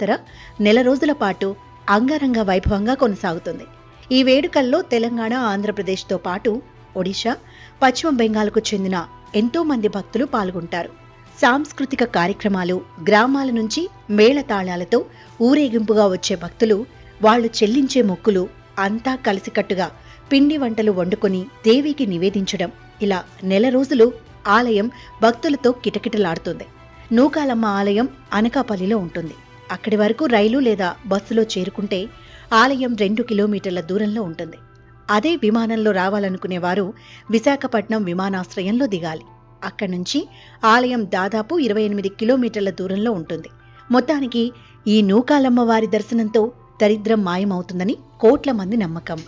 జాతర నెల రోజుల పాటు అంగరంగ వైభవంగా కొనసాగుతుంది. ఈ వేడుకల్లో తెలంగాణ, ఆంధ్రప్రదేశ్తో పాటు ఒడిశా, పశ్చిమ బెంగాల్కు చెందిన ఎంతో మంది భక్తులు పాల్గొంటారు. సాంస్కృతిక కార్యక్రమాలు, గ్రామాల నుంచి మేళతాళాలతో ఊరేగింపుగా వచ్చే భక్తులు, వాళ్లు చెల్లించే మొక్కులు అంతా కలిసికట్టుగా పిండి వంటలు వండుకొని దేవికి నివేదించడం, ఇలా నెల రోజులు ఆలయం భక్తులతో కిటకిటలాడుతుంది. నూకాలమ్మ ఆలయం అనకాపల్లిలో ఉంటుంది. అక్కడి వరకు రైలు లేదా బస్సులో చేరుకుంటే ఆలయం 2 కిలోమీటర్ల దూరంలో ఉంటుంది. అదే విమానంలో రావాలనుకునేవారు విశాఖపట్నం విమానాశ్రయంలో దిగాలి. అక్కడి నుంచి ఆలయం దాదాపు 28 కిలోమీటర్ల దూరంలో ఉంటుంది. మొత్తానికి ఈ నూకాలమ్మ వారి దర్శనంతో దరిద్రం మాయమవుతుందని కోట్ల మంది నమ్మకం.